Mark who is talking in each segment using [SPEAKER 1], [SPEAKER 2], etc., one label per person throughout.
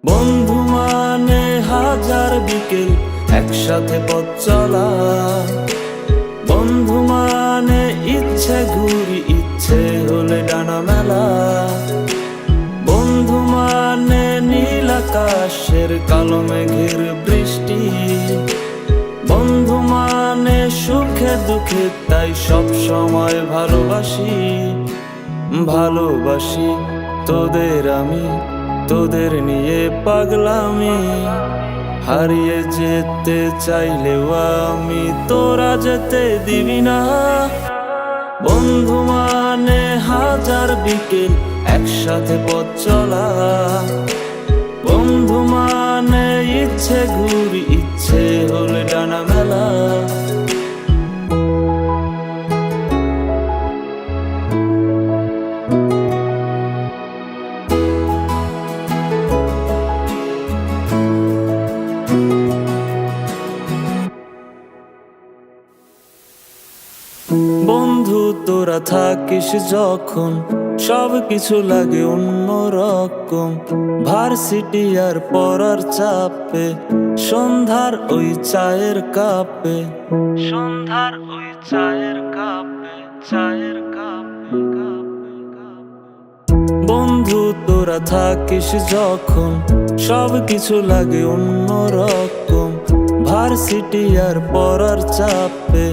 [SPEAKER 1] বন্ধু মানে হাজার বিকেল একসাথে পথ চলা, বন্ধু মানে ইচ্ছে ঘুরি ইচ্ছে হলে ডানা মেলা, বন্ধু মানে নীল আকাশের কালো মেঘের বৃষ্টি, বন্ধু মানে সুখে দুঃখে তাই সব সময় ভালোবাসি। ভালোবাসি তোদের আমি, তোদের নিয়ে পাগলামি, হারিয়ে যেতে চাইলেও আমি তোরা যেতে দিবি না। বন্ধু মানে হাজার বিকেল একসাথে পথ চলা, বন্ধু মানে ইচ্ছে ঘুরি ইচ্ছে হলে ডানা মেলা। বন্ধু তোরা থাকিস যখন সব কিছু লাগে অন্যরকম, ভার্সিটি আর পড়ার চাপে সন্ধ্যার ওই চায়ের কাপে, সন্ধ্যার ওই চায়ের কাপে, চায়ের কাপে বন্ধু তোরা থাকিস যখন সব কিছু লাগে অন্যরকম, ভার্সিটি আর পড়ার চাপে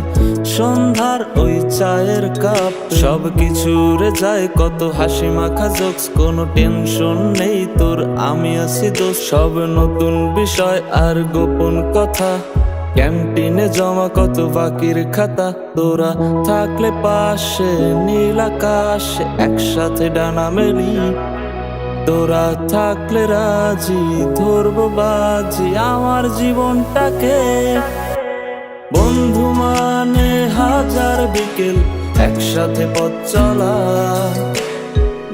[SPEAKER 1] সন্ধ্যার ওই চায়ের কাপ, সব কিছু রে যায় কত হাসি মাখা জোকস, কোনো টেনশন নেই তোর আমি আছি দোষ, সব নতুন বিষয় আর গোপন কথা, ক্যান্টিনে জমা কত বাকির খাতা, তোরা থাকলে পাশে নীল আকাশে একসাথে ডানা মেলি, তোরা থাকলে রাজি ধরবো বাজি আমার জীবনটাকে। বন্ধু মানে হাজার বিকেল একসাথে পথ চলা,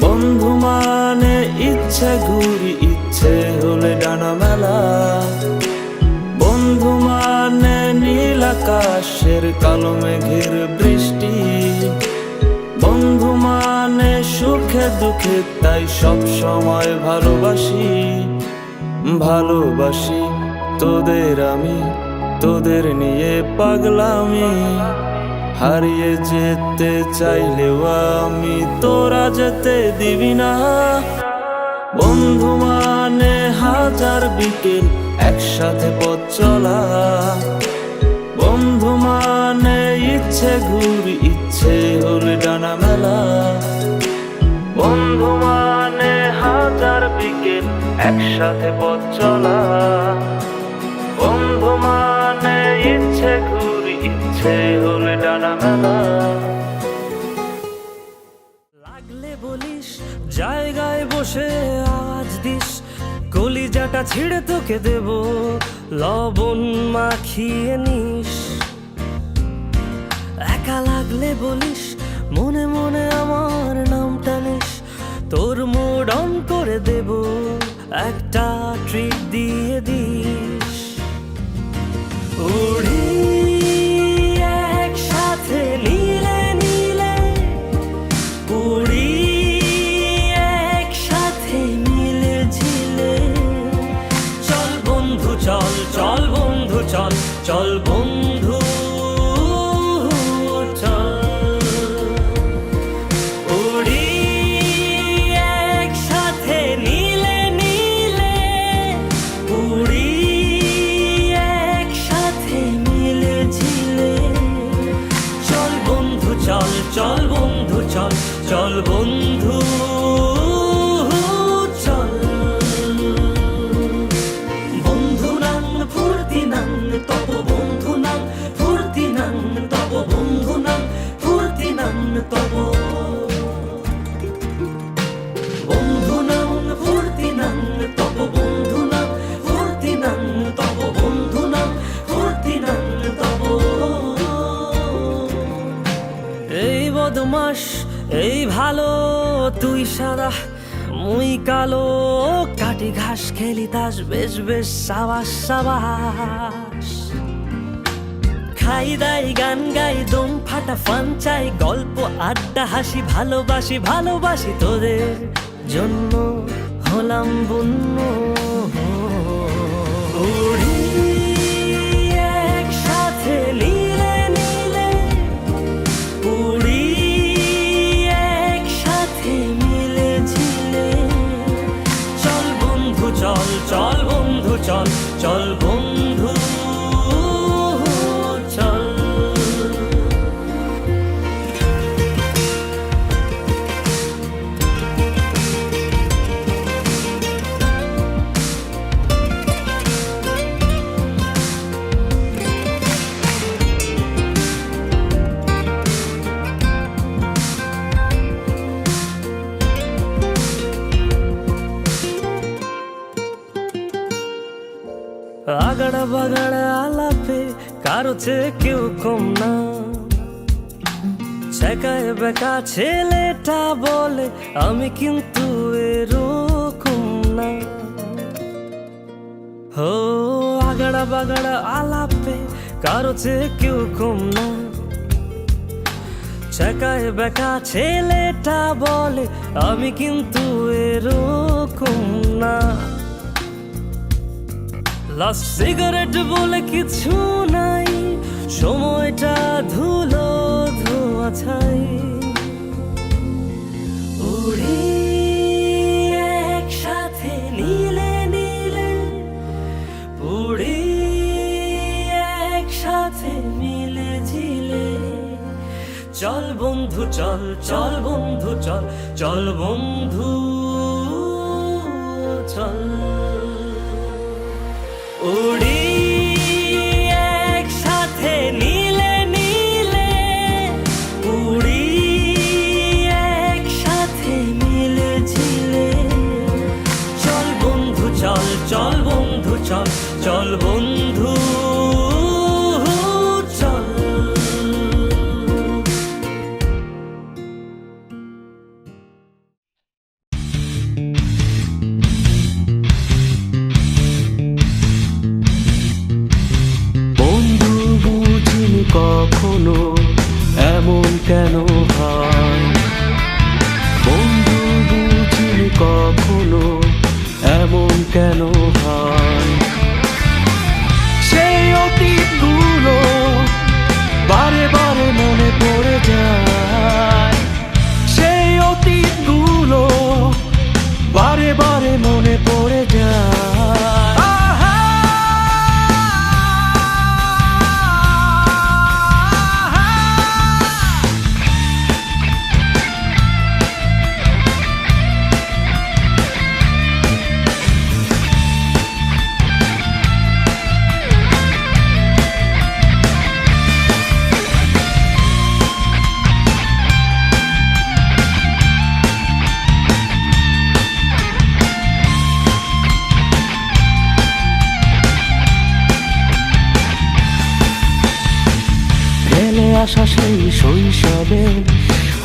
[SPEAKER 1] বন্ধু মানে ইচ্ছে ঘুরি ইচ্ছে হলে ডানা মেলা, বন্ধু মানে নীল আকাশের কালো মেঘের বৃষ্টি, বন্ধু মানে সুখে দুঃখে তাই সব সময় ভালোবাসি। ভালোবাসি তোদের আমি, তোদের নিয়ে পাগলামি, হারিয়ে যেতে চাইলেও আমি তোরা যেতে দিবি না। বন্ধু মানে হাজার বিকেল একসাথে পথ চলা, বন্ধু মানে ইচ্ছে ঘুরি ইচ্ছে হলে ডানা মেলা, বন্ধু মানে হাজার বিকেল একসাথে পথ চলা, বন্ধু মানে ইচ্ছে ঘুরি ইচ্ছে হলে ডানা মেলা।
[SPEAKER 2] লাগলে বলিস জায়গায় বসে আওয়াজ দিস, কলিজাটা ছিঁড়ে তোকে দেব লবণ মাখিয়ে নিস, একা লাগলে বলিস মনে মনে আমার নামটা নিস, তোর মুড অন করে দেব একটা ট্রিট দিয়ে দিস। উড়ি একসাথে নীলে নীলে, উড়ি একসাথে মিলে ঝিলে, চল বন্ধু চল, চল বন্ধু চল, চল বন্ধু চল বন্ধু চল, চল বন্ধু চল, বন্ধু নাং ফুর্তি নাং তব বন্ধু নাং ফুর্তি নাং তব বন্ধু নাং ফুর্তি নাং তব, বন্ধু নাং ফুর্তি নাং তব বন্ধু নাং ফুর্তি নাং তব বন্ধু নাং ফুর্তি নাং তব। এই বদমাস এই ভালো, তুই সাদা মুই কালো, মাটি ঘাস খেলি তাস বেশ বেশ সাবাস সাবাস। খাই দাই গান গাই দম ফাটা ফান চাই, গল্প আড্ডা হাসি ভালোবাসি ভালোবাসি তোদের জন্য হলাম বন্য। উড়ি একসাথে নীলে নীলে, উড়ি একসাথে মিলে ঝিলে। চল বন্ধু চল, চল বন্ধু চল, চল বন্ধু চল। আগাড়া বাগাড়া আলাপে কারো চেয়ে কেউ কম না, শেখায় বেকা ছেলেটা বলে আমি কিন্তু এরকম না। হো আগাড়া বাগাড়া আলাপে কারো চেয়ে কেউ কম না, শেখায় বেকা ছেলেটা বলে আমি কিন্তু এরকম না। লাস্ট সিগারেট বলে কিছু নাই, সময়টা ধুলো ধোয়া ছাই। উড়ি একসাথে নীলে নীলে, উড়ি একসাথে মিলে ঝিলে। চল বন্ধু চল, চল বন্ধু চল, চল বন্ধু চল। উড়ি একসাথে নীলে নীলে, উড়ি একসাথে মিলে ঝিলে। চল বন্ধু চল, চল বন্ধু চল, চল বন্ধু চল। কখনো এমন কেন হয়, বন্ধু বুঝিনি কখনো এমন কেন হয়। সেই অতীতগুলো বারে বারে মনে পড়ে যায়, সেই অতীতগুলো বারে বারে মনে পড়ে যায়। আসা সেই শৈশবে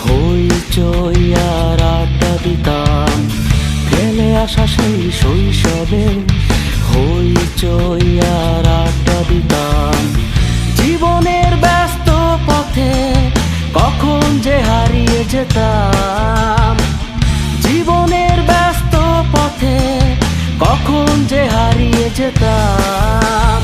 [SPEAKER 2] হইচই আর আড্ডা দিতাম, ফেলে আসা সেই শৈশবে হইচই আর আড্ডা দিতাম। জীবনের ব্যস্ত পথে কখন যে হারিয়ে যেতাম, জীবনের ব্যস্ত পথে কখন যে হারিয়ে যেতাম।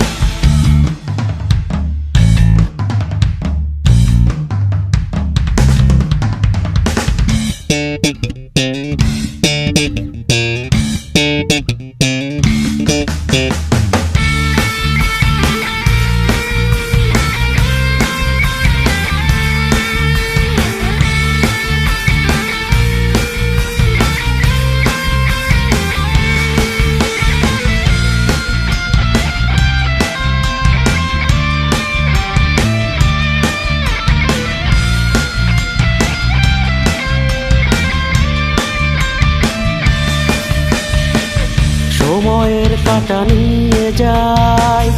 [SPEAKER 2] সময়ের কাঁটা নিয়ে যায়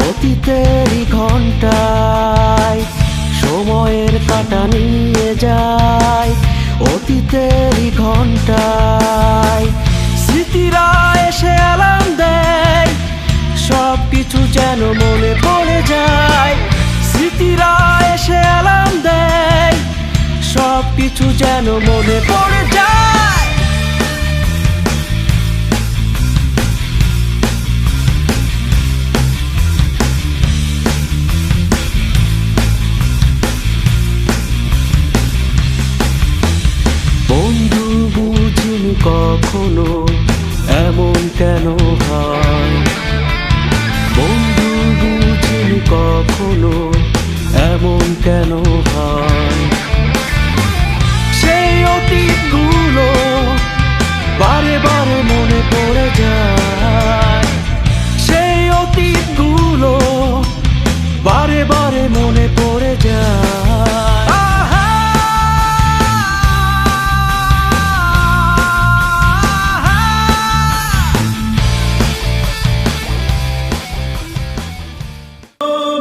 [SPEAKER 2] অতীতেরই ঘন্টায়, সময়ের কাঁটা নিয়ে যায় অতীতেরই ঘন্টায়। স্মৃতিরা এসে আলাম দেয়, সব কিছু যেন মনে পড়ে যায়। স্মৃতিরা এসে আলাম দেয়, সব কিছু যেন মনে পড়ে যায়। বন্ধু বুঝিনি কখনো এমন কেন হয়, বন্ধু বুঝিনি কখনো এমন কেন হয়। সেই অতীতগুলো বারে বারে মনে পড়ে যায়, সেই অতীতগুলো বারে বারে মনে পড়ে যায়।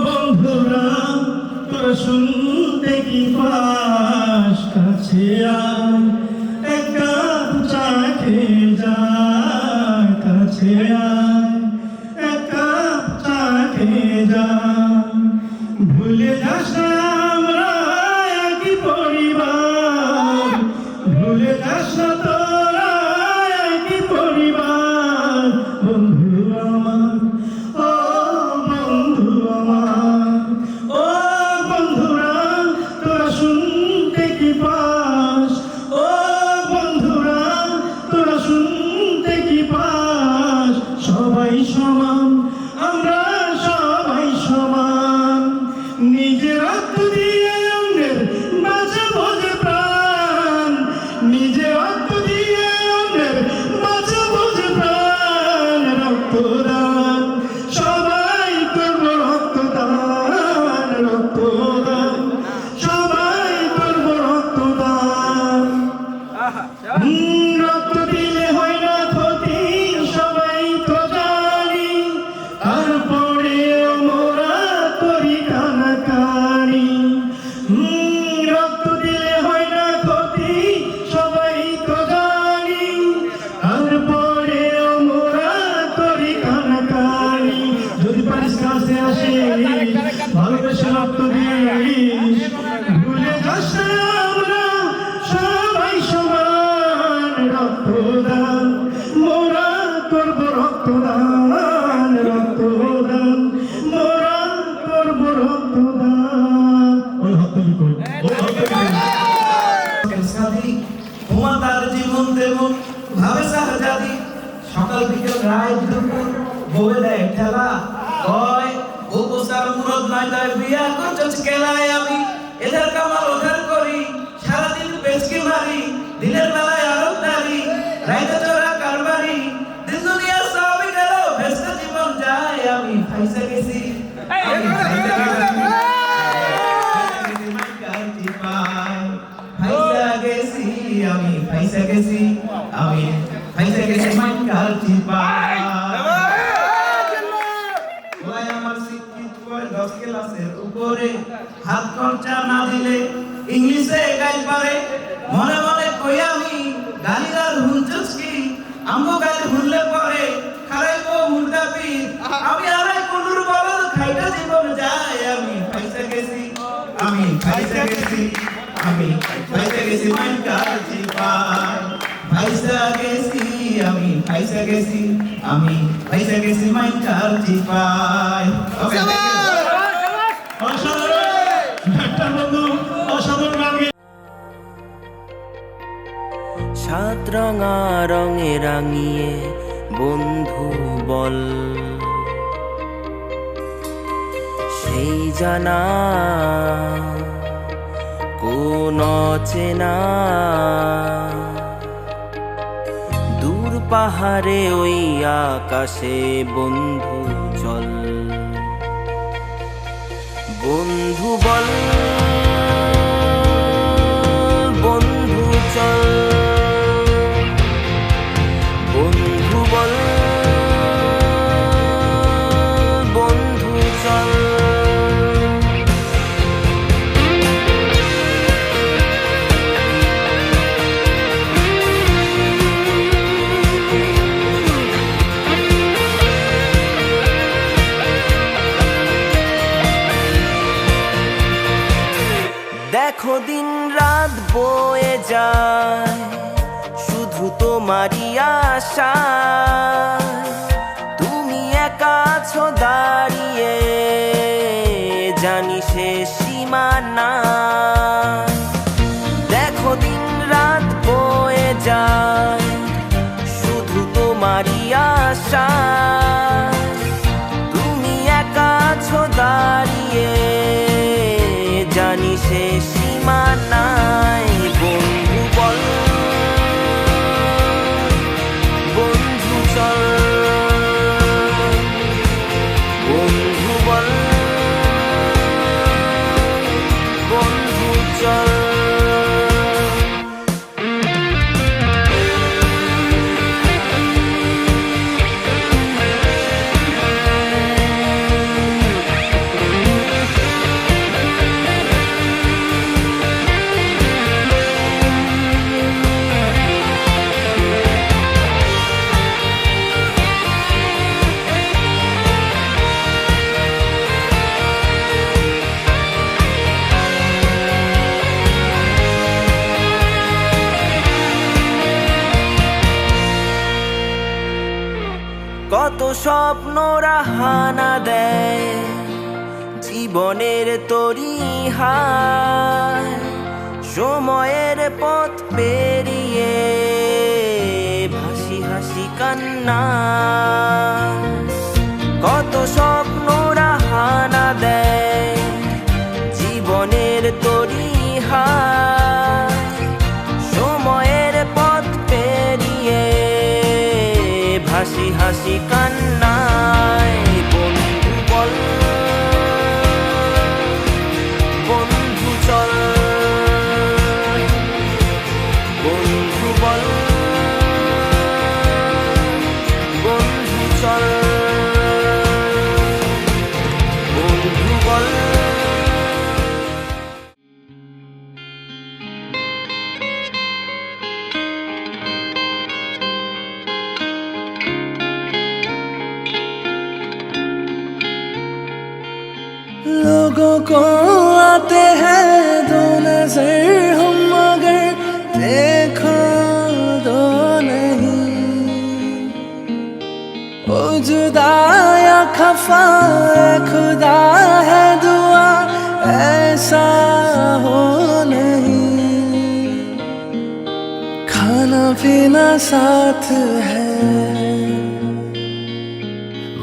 [SPEAKER 3] বন্ধুরা তোরা শুনতে কি পাস, কাছে আয় এক কাপ চা খেয়ে যা, কাছে আয় এক কাপ চা খেয়ে যা। ভুলে যাস না আমরা একই পরিবার, ভুলে যাস না তোরা একই পরিবার। বন্ধু আমার, ও বন্ধু আমার, ও বন্ধুরা তোরা শুনতে কি পাস, ও বন্ধুরা তোরা শুনতে কি পাস। সবাই সমান, আমরা সবাই সমান, নিজের রক্ত দিয়ে অন্যের বাঁচাবো যে প্রাণ, নিজের রক্ত দিয়ে অন্যের বাঁচাবো যে প্রাণ। রক্তদান সবাই করব, রক্তদান, রক্তদান সবাই করব, রক্তদান। রক্ত দিলে হয় না ক্ষতি সবাই তো জানি, তারপরে মোরা করি কানাকানি। রক্ত দিলে হয় না ক্ষতি সবাই তো জানি, তারপরে মোরা করি কানাকানি। যদি পারিস কাছে আসিস, ভালোবেসে রক্ত দিস, ভুলে যাস না আমরা সবাই সমান। রক্তদান মোরা করব, রক্তদান, রক্তদান মোরা করব, রক্তদান। ওই হত্যা করি, ওই হত্যা
[SPEAKER 4] সাথী ঘুমাতার জীবন তেমন ভাবে শাহজাদি, সকাল বিকেল রাত দুপুর বলে দেয় খেলা, কয় ও পোস্টার মুরদ নাই তাই বিয়া করছস কেলায়। আমি এদের কামাল ওদের করি, সারাদিন বেচকে মারি, দিনের বেলায় আরব নারী, রাইতে চোরা কারবারি, দিন দুনিয়া সবই গেল ভেস্তে জীবন যায়। আমি ফাইসা গেছি, আমি ফাইসা গেছি, আমি ফাইসা গেছি, আমি ফাইসা গেছি মাইন কালটি পাই। ওই আমার শিক্ষিত করে 10 ক্লাসের উপরে, হাত খরচা না দিলে ইংলিশে গাই পারে। মনে মনে কই আমি গালিদার হুনছস কি, আমগো গালি হুনলে পরে খারাইবো মুর্দা পীর। আমি আড়াই কোনুর বলদ খাইটা জীবন যায়। আমি ফাইসা গেছি, আমি ফাইসা গেছি, আমি ফাইসা গেছি মাইন কালটি পাই। ফাইসা গেছি, আমি ফাইসা গেছি, আমি ফাইসা গেছি মাইন কালটি পাই।
[SPEAKER 3] অসাধারণ একটা বন্ধু, অসাধারণ গান গেয়ে
[SPEAKER 2] সাত রঙা রঙে রাঙিয়ে বন্ধু বল, সেই জানা কোন অচেনা দূর পাহাড়ে ওই আকাশে বন্ধু চল, বন্ধু বল, বন্ধু চল, বন্ধু বল, বন্ধু চল। देखो दिन रात बोए যায় শুধু তোমারই আশা তুমি একা আছো দাঁড়িয়ে জানি সে সীমানা দেখো দিন রাত বয়ে যায় শুধু তোমারই আশা তুমি একা আছো দাঁড়িয়ে জানি সে সীমানায় বন্ধু বল বন্ধু চল বন্ধু বল বন্ধু চল কত স্বপ্নরা হানা দেয় জীবনের তরি হায় সময়ের পথ পেরিয়ে ভাসি হাসি কান্না কত স্বপ্নরা হানা দেয় জীবনের তরি হায় সময়ের পথ পেরিয়ে হাসি হাসি কান্নায় বন্ধু বল বন্ধু চল বন্ধু বল বন্ধু চল বন্ধু বল
[SPEAKER 5] लोगों को आते हैं दो नजर हम मगर देखो दो नहीं ओ जुदा या खफा खुदा है दुआ ऐसा हो नहीं खाना पीना साथ है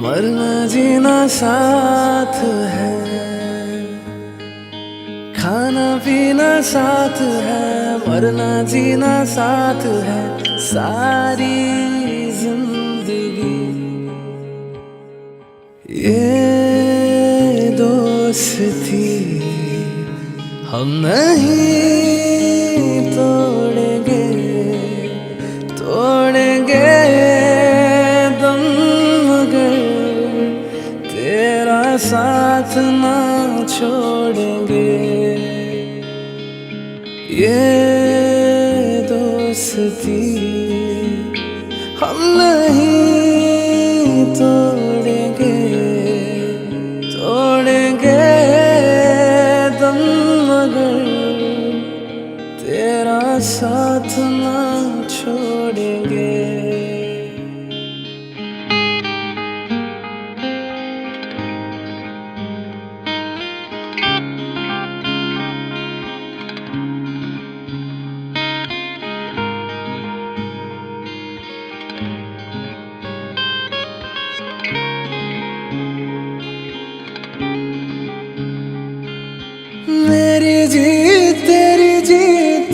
[SPEAKER 5] मरना जीना साथ है खाना पीना साथ है मरना जीना साथ है सारी जिंदगी ये दोस्ती हम नहीं तोड़ेंगे तोड़ेंगे दम मगर तेरा साथ ना छोड़ेंगे ये दोस्ती हम नहीं तोड़ेंगे तोड़ेंगे दम मगर तेरा साथ ना छोड़ेंगे मेरी जीत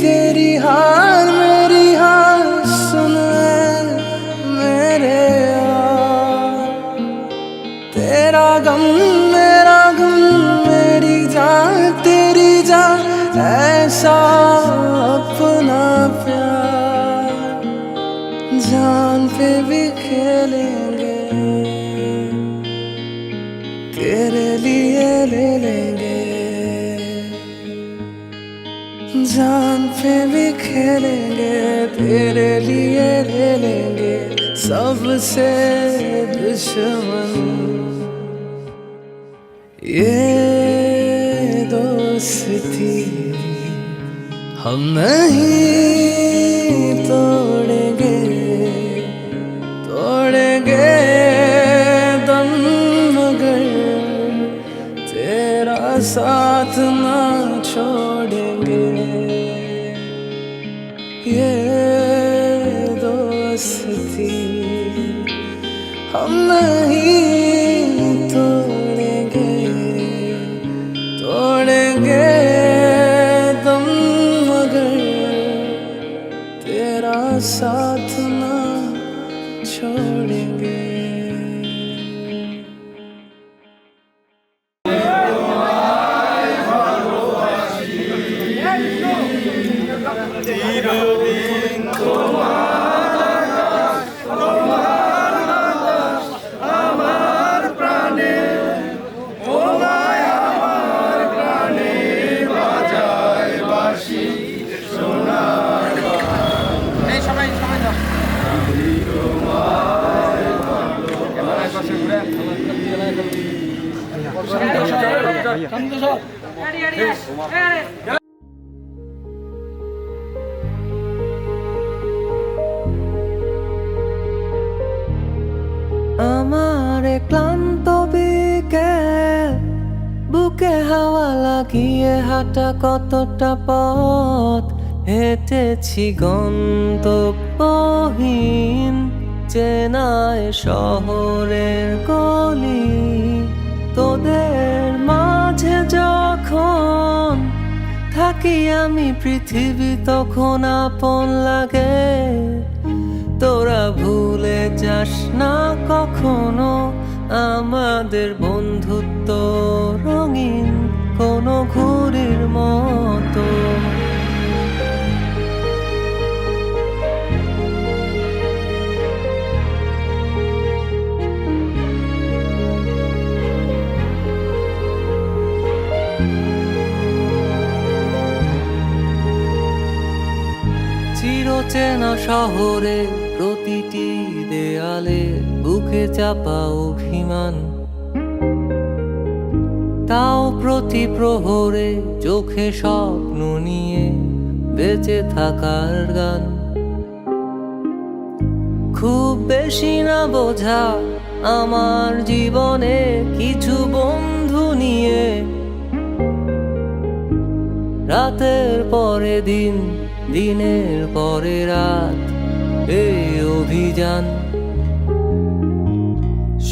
[SPEAKER 5] तेरी हार मेरी हार सुन मेरे यार तेरा गम मेरा गम मेरी जान तेरी जान ऐसा अपना प्यार जान पे भी खेलेंगे तेरे लिए ले लेंगे जान पे भी खेलेंगे तेरे लिए ले लेंगे सबसे दुश्मन ये दोस्ती हम नहीं तोड़ेंगे तोड़ेंगे दम मगर तेरा साथ ना छोड़ेंगे ये दोस्ती हम नहीं तोड़ेंगे तोड़ेंगे दम मगर तेरा साथ ना छोड़ेंगे
[SPEAKER 2] আমার ক্লান্ত বিকেল বুকে হাওয়া লাগিয়ে হাঁটা কতটা পথ হেঁটেছি গন্তব্যহীন চেনায় শহরের গলি তোদের মাঝে যখন থাকি আমি পৃথিবী তখন আপন লাগে তোরা ভুলে যাস না কখনো আমাদের বন্ধুত্ব রঙিন কোনো ঘুড়ির মতো চিরচেনা শহরে প্রতিটি দেয়ালে বুকে চাপা অভিমান তাও প্রতি প্রহরে চোখে স্বপ্ন নিয়ে বেঁচে থাকার গান খুব বেশি না বোঝা আমার জীবনে কিছু বন্ধু নিয়ে রাতের পরে দিন দিনের পরে রাত এই অভিযান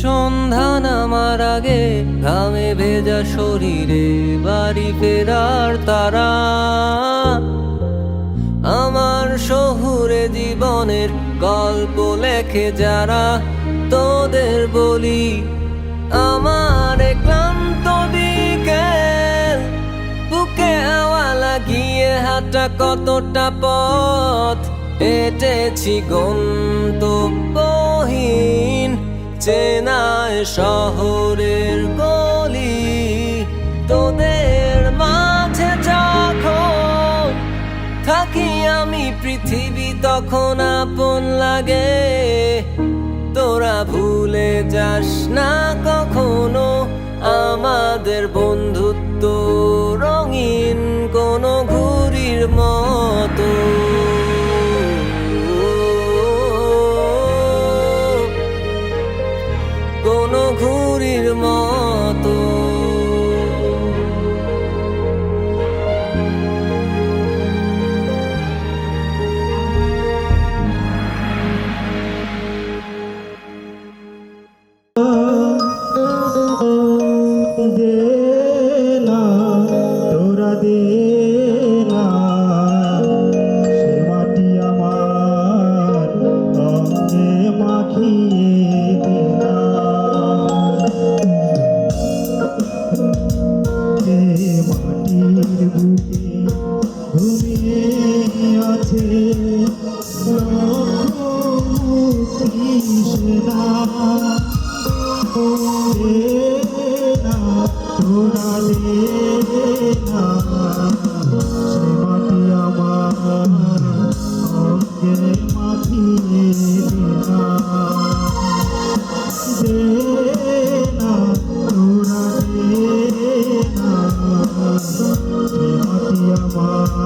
[SPEAKER 2] সন্ধ্যা নামার আগে ঘামে ভেজা শরীরে বাড়ি ফেরার তারা আমার শহুরে জীবনের গল্প লেখে যারা তোদের বলি আমার ক্লান্ত বিকেল বুকে হাওয়া লাগিয়ে হাঁটা কতটা পথ হেঁটেছি গন্তব্যহীন চেনায় শহরের গলি তোদের মাঝে যখন থাকি আমি পৃথিবী তখন আপন লাগে তোরা ভুলে যাস না কখনো আমাদের বন্ধুত্ব রঙিন কোনো ঘুড়ির মতো কোনো ঘুড়ির মতো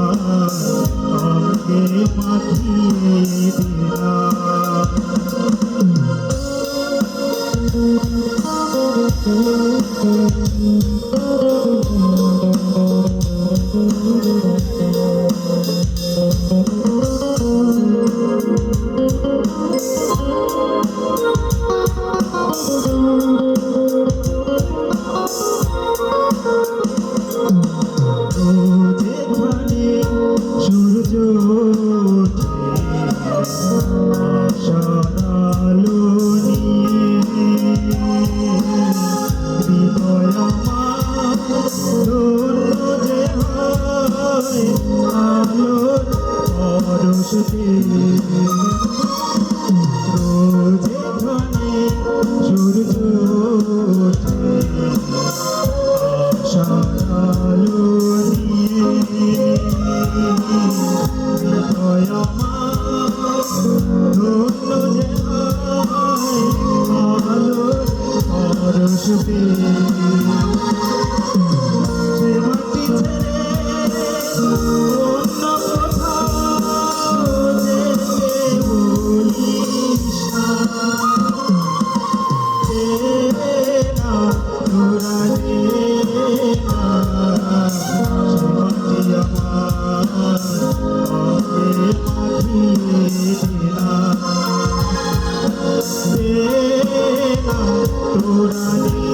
[SPEAKER 3] আমার যেখানে সূর্য ওঠে আশার আলো নিয়ে, হৃদয় আমার ধন্য যে হয় আলোর পরশ পেয়ে। যেখানে সূর্য ওঠে আশার আলো নিয়ে, হৃদয় আমার ধন্য যে হয় আলোর পরশ পেয়ে। সে মাটি ছেড়ে অন্য কোথাও যেতে বলিস না, না তোরা রে না, সে মাটি আমার আমাকে মাখিয়ে দে না, না তোরা রে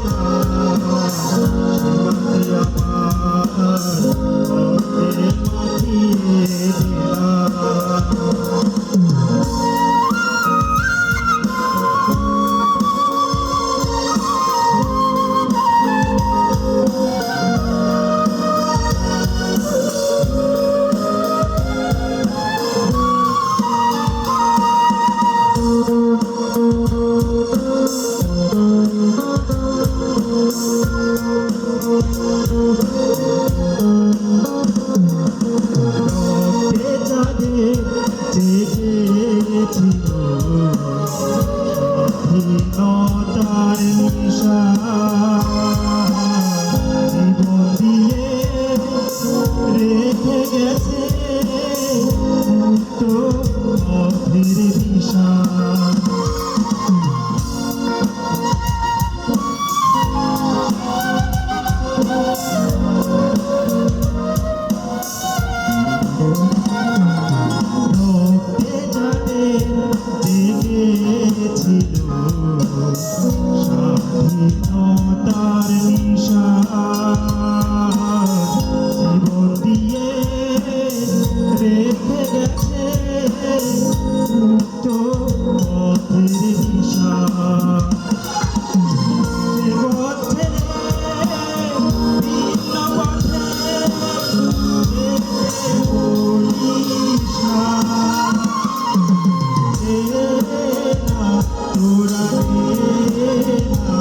[SPEAKER 3] না, সে মাটি আমার আমাকে মাখিয়ে দে না। রক্তে চাঁদে জেগেছিল স্বাধীনতার নিশা, জীবন দিয়ে রেখে গেছে মুক্ত পথের দিশা। রক্তে চাঁদে জেগেছিল স্বাধীনতার নিশা, জীবন দিয়ে রেখে গেছে মুক্ত পথের দিশা। সে পথ ছেড়ে ভিন্ন পথে যেতে বলিস না, না তোরা রে না,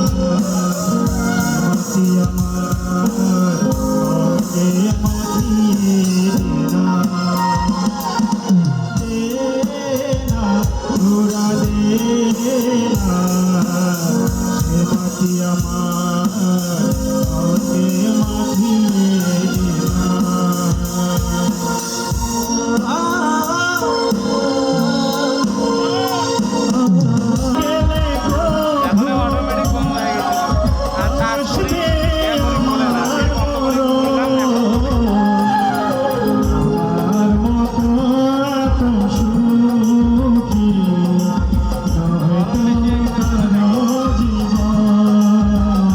[SPEAKER 3] মাটি আমার আমাকে মাখিয়ে দে না, না তোরা রে না, সে মাটি আমার আমাকে মাখিয়ে দে না। আমার মতো এত সুখী নয় তো কারো জীবন।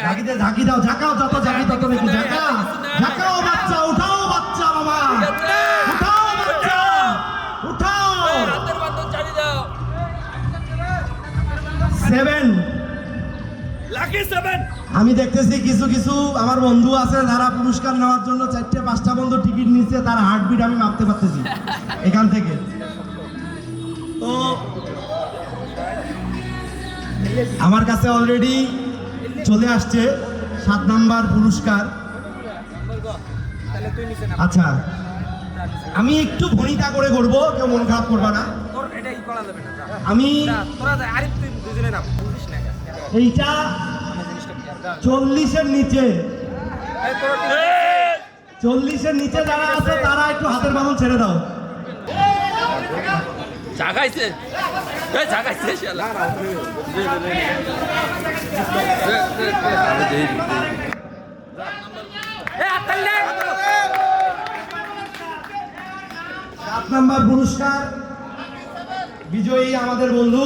[SPEAKER 3] ঝাঁকিতে ঝাঁকি দাও, ঝাঁকাও, যত ঝাঁকি তত বেশি ঝাঁকা। ঝাঁকাও বাচ্চা, উঠাও বাচ্চা বাবা, উঠাও বাচ্চা, উঠাও। 7 আমি দেখতেছি কিছু কিছু আমার বন্ধু আছে যারা পুরস্কার নেওয়ার জন্য 4টে-5টা বন্ধু টিকিট নিচ্ছে, তার হার্টবিট আমি মাপতে পারতেছি এখান থেকে। তো আমার কাছে অলরেডি চলে আসছে 7 নাম্বার পুরস্কার। আচ্ছা, আমি একটু ভনিতা করে করবো, কেউ মন খারাপ করবা না। আমি এইটা 40-এর নিচে, 40-এর নিচে যারা আছে তারা একটু হাতের বাঁধন ছেড়ে দাও।
[SPEAKER 6] জাগাইছে শালা।
[SPEAKER 3] 7 নাম্বার পুরস্কার বিজয়ী আমাদের বন্ধু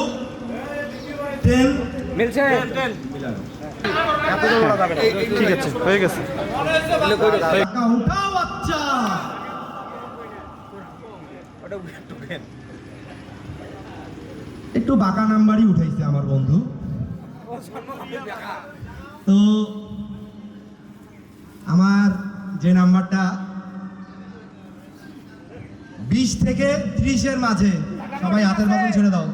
[SPEAKER 3] 10
[SPEAKER 6] মিলছে
[SPEAKER 7] ঠিক আছে, হয়ে গেছে।
[SPEAKER 3] টাকা উঠাও বাচ্চা। একটু বাঁকা নাম্বারই উঠাইছে আমার বন্ধু। তো আমার যে নাম্বারটা 20 থেকে 30-এর মাঝে, সবাই হাতের বাঁধন ছেড়ে দাও।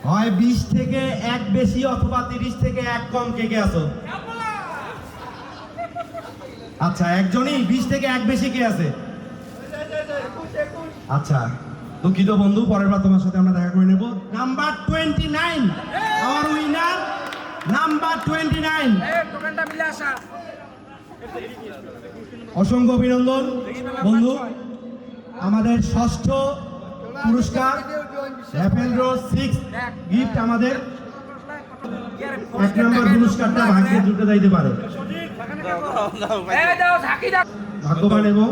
[SPEAKER 3] হয় 20 থেকে 1 বেশি অথবা 30 থেকে 1 কম, কে কে আছো? আচ্ছা, একজনই 20 থেকে 1 বেশি কে আছে? আচ্ছা, দুঃখিত বন্ধু, পরের বার তোমার সাথে আমরা দেখা করে নেব। নাম্বার 29 আমার উইনার, নাম্বার 29। অসংখ্য অভিনন্দন বন্ধু। আমাদের 6ষ্ঠ পুরস্কার অ্যাপেল রোজ 6 গিফট। আমাদের 1 নম্বর পুরস্কারটা ভাগ্যে জুটে যাইতে পারে, ভাগ্যবান এবং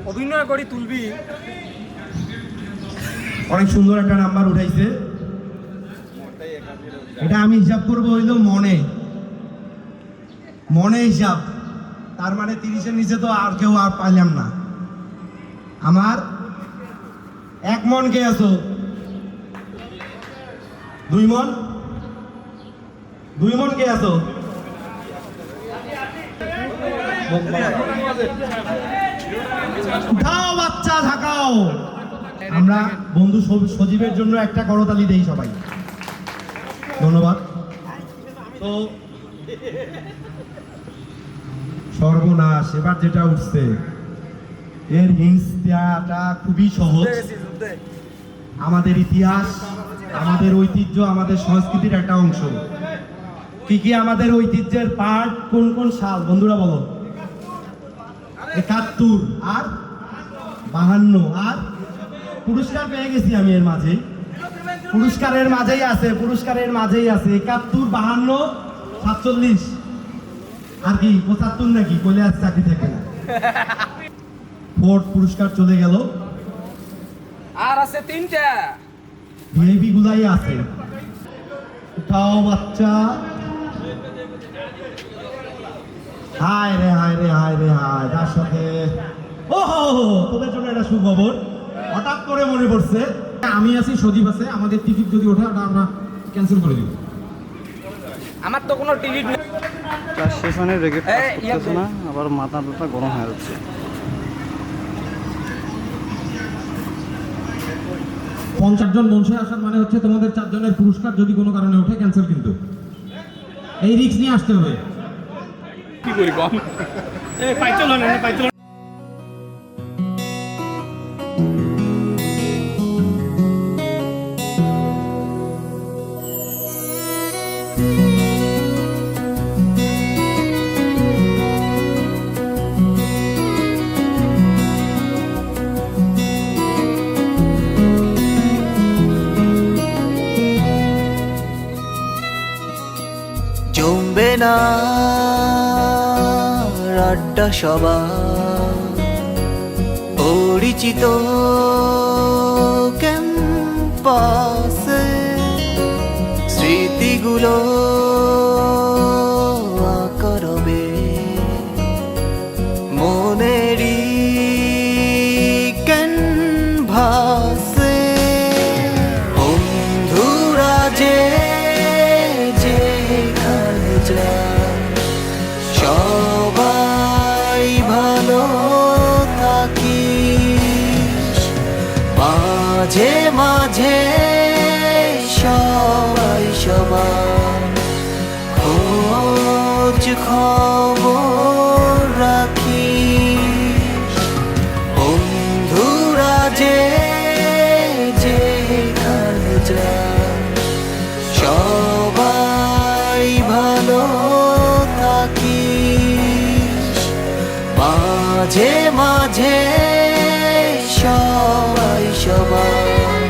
[SPEAKER 6] অভিনয় করি তুলবি।
[SPEAKER 3] অনেক সুন্দর একটা নাম্বার উঠাইছে। এটা আমি হিসাব করবো হইলো মনে মনে হিসাব, তার মানে 30-এর নিচে তো আর কেউ আর পাইলাম না। আমার 1 মন কে আছো? 2 মন, 2 মন কে আছো? উঠাও বাচ্চা, ঝাঁকাও। আমরা বন্ধু সজীবের জন্য একটা করতালি দেই সবাই, ধন্যবাদ। তো সর্বনাশ, এবার যেটা উঠছে এর হিংস দেওয়াটা খুবই সহজ। আমাদের ইতিহাস, আমাদের ঐতিহ্য, আমাদের সংস্কৃতির একটা অংশ। কি কি আমাদের ঐতিহ্যের পার্ট, কোন কোন সাল বন্ধুরা বলো? 71 আর 52। আর পুরস্কার পেয়ে গেছি আমি এর মাঝে, পুরস্কারের মাঝেই আছে, পুরস্কারের মাঝেই আছে 71, 52, 47 আর কি 75 নাকি কইলে আজ চাকরি থাকে না। 4th পুরস্কার চলে গেল,
[SPEAKER 6] আর আছে 3টা
[SPEAKER 3] ভিআইপি গুলাই আছে। উঠাও বাচ্চা। হায় রে হায় রে হায় রে হায়, তার সাথে ওহো, তোদের জন্য একটা সুখবর হঠাৎ করে মনে পড়ছে।
[SPEAKER 7] আমি আছি, সজীব আছে, আমাদের টিকিট যদি ওঠে ওটা আমরা ক্যান্সেল করে দিব।
[SPEAKER 6] আমার তো কোনো টিকিট নেই।
[SPEAKER 8] ক্লাস সেশনে রেগে
[SPEAKER 6] এই, ইয়া
[SPEAKER 8] করতেছে না, আবার মাথা ব্যথা গরম হয়ে যাচ্ছে।
[SPEAKER 7] 50 জন মঞ্চে আসার মানে হচ্ছে তোমাদের 4 জনের পুরস্কার যদি কোনো কারণে ওঠে ক্যান্সেল, কিন্তু এই রিস্ক নিয়ে আসতে হবে।
[SPEAKER 6] কি করি কম
[SPEAKER 5] জমবে না আড্ডা সভা, পরিচিত ক্যাম্পাসে ছবিগুলো আঁকা রবে মনেরই ক্যানভাসে। বন্ধুরা যেখানে যায় সবাই ভালো থাকিস। মাঝে মাঝে সবাই সবার খোঁজ খবর রাখিস। বন্ধুরা যেখানে যায় সবাই ভালো থাকিস। মাঝে মাঝে সবাই সবার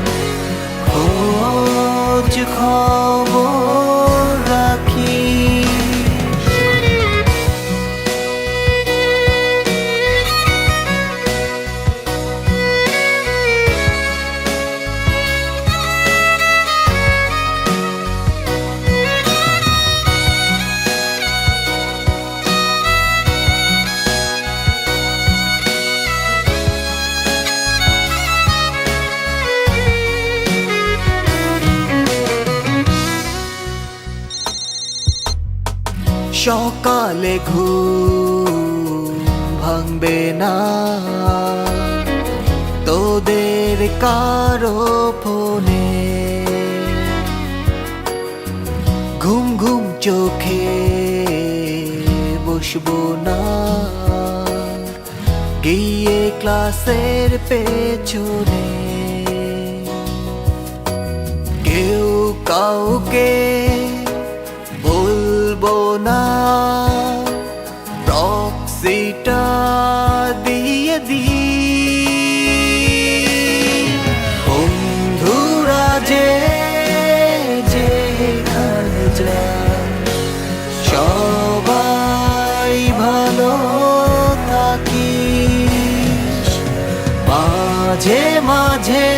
[SPEAKER 5] খোঁজ খবর রাখিস। সকালে ঘুম ভাঙবে না তোদের কারো ফোনে। ঘুম ঘুম চোখে বসবো না গিয়ে ক্লাসের পেছনে। কেউ কাউকে বলবো না প্রক্সিটা দিয়ে দি। বন্ধুরা যেখানে যায় সবাই ভালো থাকিস। মাঝে মাঝে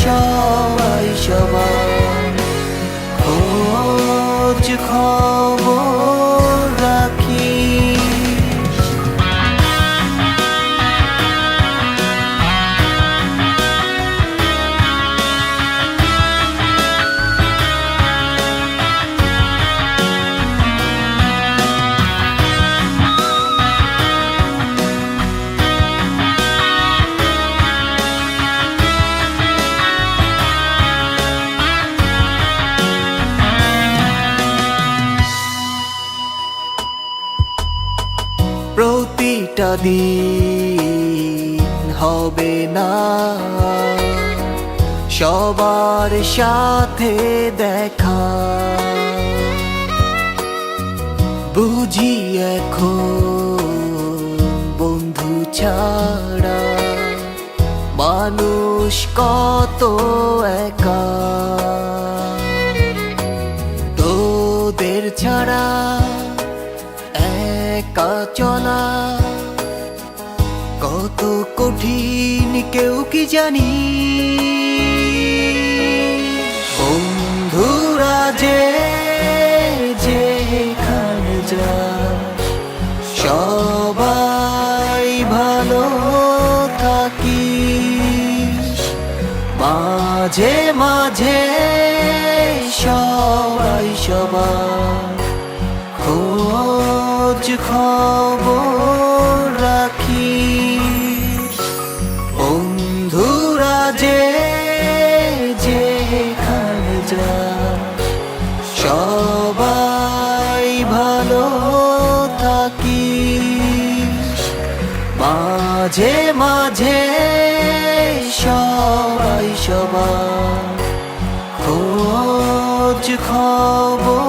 [SPEAKER 5] সবাই সবার খোঁজ খবর রাখিস। প্রতিটা দিন হবে না সবার সাথে দেখা। বুঝি এখন বন্ধু ছাড়া মানুষ কত একা। তোদের ছাড়া একা চলা কত কঠিন কেউ কি জানি। বন্ধুরা যেখানে যায় সবাই ভালো থাকিস। মাঝে মাঝে সবাই সবার খোঁজ খবর রাখিস। বন্ধুরা যেখানে যায় সবাই ভালো থাকিস। মাঝে মাঝে সবাই সবার খোঁজ খবর